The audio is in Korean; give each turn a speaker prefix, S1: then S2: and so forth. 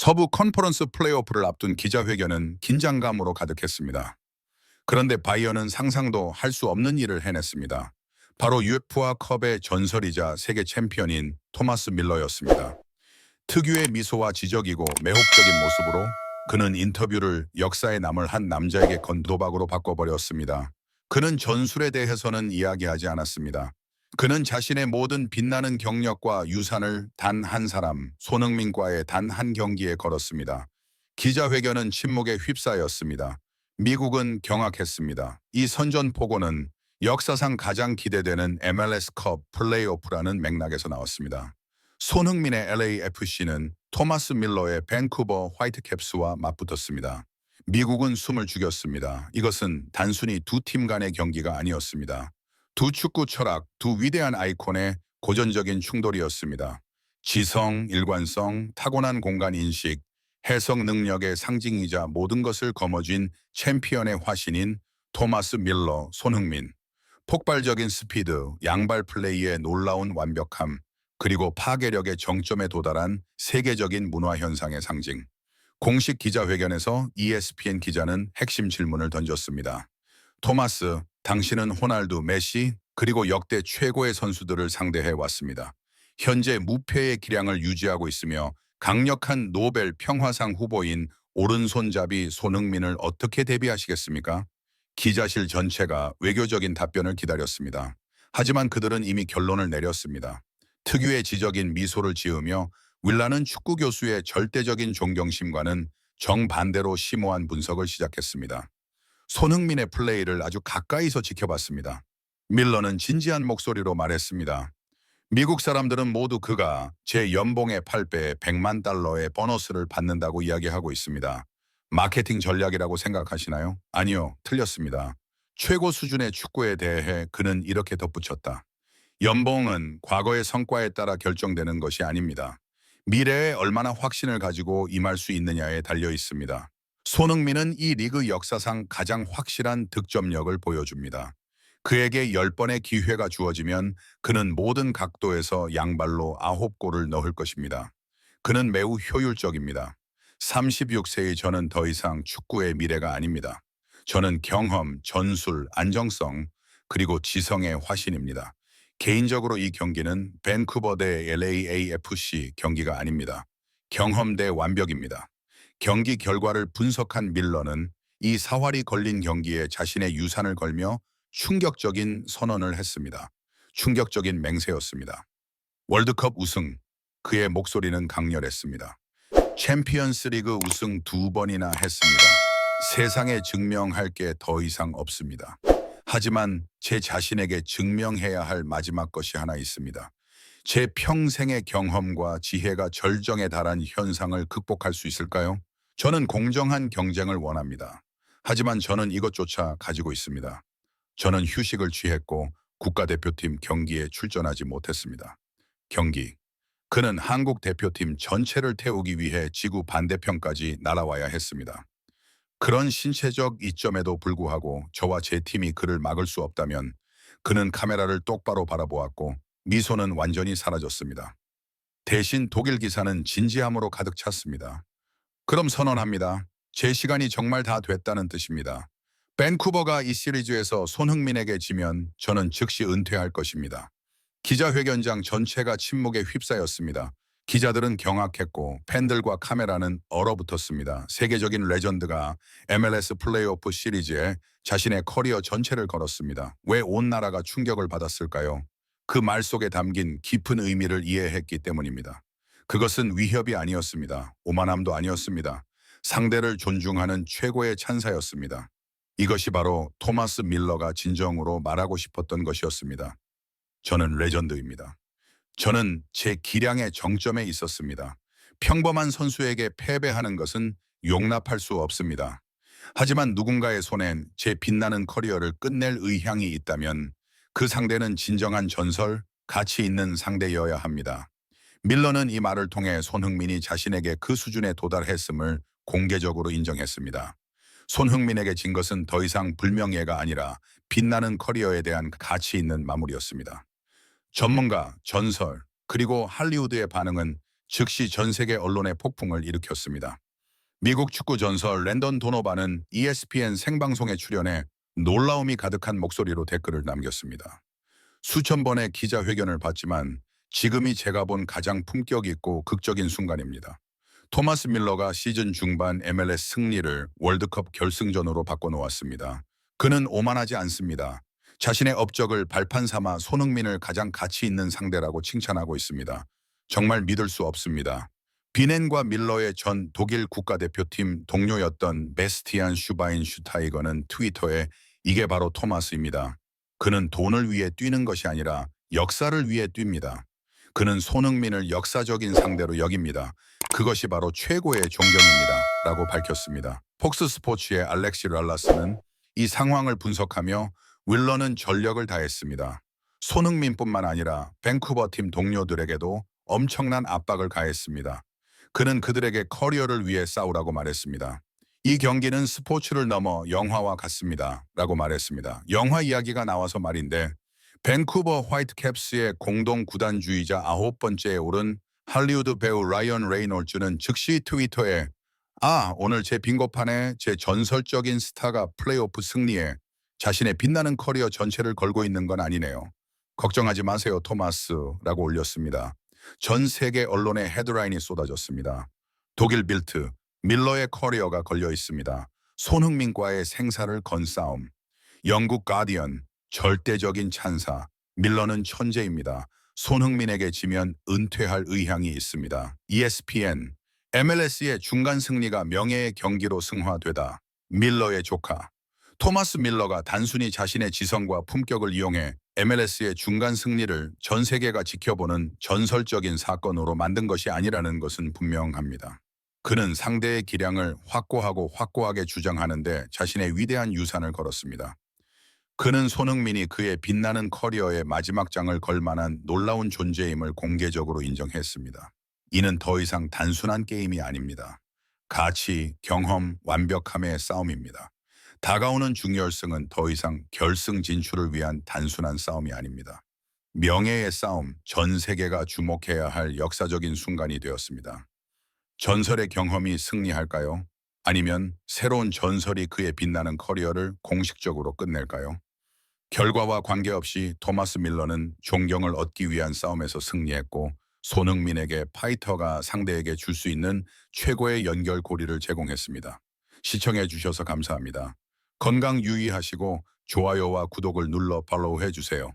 S1: 서부 컨퍼런스 플레이오프를 앞둔 기자회견은 긴장감으로 가득했습니다. 그런데 바이어는 상상도 할 수 없는 일을 해냈습니다. 바로 UEFA 컵의 전설이자 세계 챔피언인 토마스 밀러였습니다. 특유의 미소와 지적이고 매혹적인 모습으로 그는 인터뷰를 역사에 남을 한 남자에게 건 도박으로 바꿔버렸습니다. 그는 전술에 대해서는 이야기하지 않았습니다. 그는 자신의 모든 빛나는 경력과 유산을 단 한 사람, 손흥민과의 단 한 경기에 걸었습니다. 기자회견은 침묵에 휩싸였습니다. 미국은 경악했습니다. 이 선전포고는 역사상 가장 기대되는 MLS컵 플레이오프라는 맥락에서 나왔습니다. 손흥민의 LAFC는 토마스 밀러의 밴쿠버 화이트캡스와 맞붙었습니다. 미국은 숨을 죽였습니다. 이것은 단순히 두 팀 간의 경기가 아니었습니다. 두 축구 철학, 두 위대한 아이콘의 고전적인 충돌이었습니다. 지성, 일관성, 타고난 공간 인식, 해석 능력의 상징이자 모든 것을 거머쥔 챔피언의 화신인 토마스 밀러, 손흥민. 폭발적인 스피드, 양발 플레이의 놀라운 완벽함, 그리고 파괴력의 정점에 도달한 세계적인 문화 현상의 상징. 공식 기자회견에서 ESPN 기자는 핵심 질문을 던졌습니다. 토마스, 당신은 호날두, 메시, 그리고 역대 최고의 선수들을 상대해 왔습니다. 현재 무패의 기량을 유지하고 있으며 강력한 노벨 평화상 후보인 오른손잡이 손흥민을 어떻게 대비하시겠습니까? 기자실 전체가 외교적인 답변을 기다렸습니다. 하지만 그들은 이미 결론을 내렸습니다. 특유의 지적인 미소를 지으며 윌라는 축구 교수의 절대적인 존경심과는 정반대로 심오한 분석을 시작했습니다. 손흥민의 플레이를 아주 가까이서 지켜봤습니다. 밀러는 진지한 목소리로 말했습니다. 미국 사람들은 모두 그가 제 연봉의 8배 100만 달러의 보너스를 받는다고 이야기하고 있습니다. 마케팅 전략이라고 생각하시나요? 아니요, 틀렸습니다. 최고 수준의 축구에 대해 그는 이렇게 덧붙였다. 연봉은 과거의 성과에 따라 결정되는 것이 아닙니다. 미래에 얼마나 확신을 가지고 임할 수 있느냐에 달려 있습니다. 손흥민은 이 리그 역사상 가장 확실한 득점력을 보여줍니다. 그에게 10번의 기회가 주어지면 그는 모든 각도에서 양발로 9골을 넣을 것입니다. 그는 매우 효율적입니다. 36세의 저는 더 이상 축구의 미래가 아닙니다. 저는 경험, 전술, 안정성, 그리고 지성의 화신입니다. 개인적으로 이 경기는 밴쿠버 대 LAAFC 경기가 아닙니다. 경험 대 완벽입니다. 경기 결과를 분석한 밀러는 이 사활이 걸린 경기에 자신의 유산을 걸며 충격적인 선언을 했습니다. 충격적인 맹세였습니다. 월드컵 우승, 그의 목소리는 강렬했습니다. 챔피언스 리그 우승 2번이나 했습니다. 세상에 증명할 게 더 이상 없습니다. 하지만 제 자신에게 증명해야 할 마지막 것이 하나 있습니다. 제 평생의 경험과 지혜가 절정에 달한 현상을 극복할 수 있을까요? 저는 공정한 경쟁을 원합니다. 하지만 저는 이것조차 가지고 있습니다. 저는 휴식을 취했고 국가대표팀 경기에 출전하지 못했습니다. 경기. 그는 한국 대표팀 전체를 태우기 위해 지구 반대편까지 날아와야 했습니다. 그런 신체적 이점에도 불구하고 저와 제 팀이 그를 막을 수 없다면 그는 카메라를 똑바로 바라보았고 미소는 완전히 사라졌습니다. 대신 독일 기사는 진지함으로 가득 찼습니다. 그럼 선언합니다. 제 시간이 정말 다 됐다는 뜻입니다. 밴쿠버가 이 시리즈에서 손흥민에게 지면 저는 즉시 은퇴할 것입니다. 기자회견장 전체가 침묵에 휩싸였습니다. 기자들은 경악했고 팬들과 카메라는 얼어붙었습니다. 세계적인 레전드가 MLS 플레이오프 시리즈에 자신의 커리어 전체를 걸었습니다. 왜 온 나라가 충격을 받았을까요? 그 말 속에 담긴 깊은 의미를 이해했기 때문입니다. 그것은 위협이 아니었습니다. 오만함도 아니었습니다. 상대를 존중하는 최고의 찬사였습니다. 이것이 바로 토마스 밀러가 진정으로 말하고 싶었던 것이었습니다. 저는 레전드입니다. 저는 제 기량의 정점에 있었습니다. 평범한 선수에게 패배하는 것은 용납할 수 없습니다. 하지만 누군가의 손엔 제 빛나는 커리어를 끝낼 의향이 있다면 그 상대는 진정한 전설, 가치 있는 상대여야 합니다. 밀러는 이 말을 통해 손흥민이 자신에게 그 수준에 도달했음을 공개적으로 인정했습니다. 손흥민에게 진 것은 더 이상 불명예가 아니라 빛나는 커리어에 대한 가치 있는 마무리였습니다. 전문가, 전설, 그리고 할리우드의 반응은 즉시 전 세계 언론의 폭풍을 일으켰습니다. 미국 축구 전설 랜던 도노반은 ESPN 생방송에 출연해 놀라움이 가득한 목소리로 댓글을 남겼습니다. 수천 번의 기자회견을 봤지만 지금이 제가 본 가장 품격 있고 극적인 순간입니다. 토마스 밀러가 시즌 중반 MLS 승리를 월드컵 결승전으로 바꿔놓았습니다. 그는 오만하지 않습니다. 자신의 업적을 발판 삼아 손흥민을 가장 가치 있는 상대라고 칭찬하고 있습니다. 정말 믿을 수 없습니다. 비넨과 밀러의 전 독일 국가대표팀 동료였던 베스티안 슈바인 슈타이거는 트위터에 이게 바로 토마스입니다. 그는 돈을 위해 뛰는 것이 아니라 역사를 위해 뜁니다. 그는 손흥민을 역사적인 상대로 여깁니다. 그것이 바로 최고의 존경입니다. 라고 밝혔습니다. 폭스 스포츠의 알렉시 랄라스는 이 상황을 분석하며 윌러는 전력을 다했습니다. 손흥민뿐만 아니라 밴쿠버 팀 동료들에게도 엄청난 압박을 가했습니다. 그는 그들에게 커리어를 위해 싸우라고 말했습니다. 이 경기는 스포츠를 넘어 영화와 같습니다. 라고 말했습니다. 영화 이야기가 나와서 말인데 밴쿠버 화이트캡스의 공동 구단주의자 9번째에 오른 할리우드 배우 라이언 레이놀즈는 즉시 트위터에 오늘 제 빙고판에 제 전설적인 스타가 플레이오프 승리에 자신의 빛나는 커리어 전체를 걸고 있는 건 아니네요. 걱정하지 마세요, 토마스라고 올렸습니다. 전 세계 언론의 헤드라인이 쏟아졌습니다. 독일 빌트, 밀러의 커리어가 걸려 있습니다. 손흥민과의 생사를 건 싸움. 영국 가디언, 절대적인 찬사. 밀러는 천재입니다. 손흥민에게 지면 은퇴할 의향이 있습니다. ESPN, MLS의 중간 승리가 명예의 경기로 승화되다. 밀러의 조카. 토마스 밀러가 단순히 자신의 지성과 품격을 이용해 MLS의 중간 승리를 전 세계가 지켜보는 전설적인 사건으로 만든 것이 아니라는 것은 분명합니다. 그는 상대의 기량을 확고하고 확고하게 주장하는데 자신의 위대한 유산을 걸었습니다. 그는 손흥민이 그의 빛나는 커리어의 마지막 장을 걸 만한 놀라운 존재임을 공개적으로 인정했습니다. 이는 더 이상 단순한 게임이 아닙니다. 가치, 경험, 완벽함의 싸움입니다. 다가오는 중결승은 더 이상 결승 진출을 위한 단순한 싸움이 아닙니다. 명예의 싸움, 전 세계가 주목해야 할 역사적인 순간이 되었습니다. 전설의 경험이 승리할까요? 아니면 새로운 전설이 그의 빛나는 커리어를 공식적으로 끝낼까요? 결과와 관계없이 토마스 밀러는 존경을 얻기 위한 싸움에서 승리했고 손흥민에게 파이터가 상대에게 줄 수 있는 최고의 연결고리를 제공했습니다. 시청해 주셔서 감사합니다. 건강 유의하시고 좋아요와 구독을 눌러 팔로우 해주세요.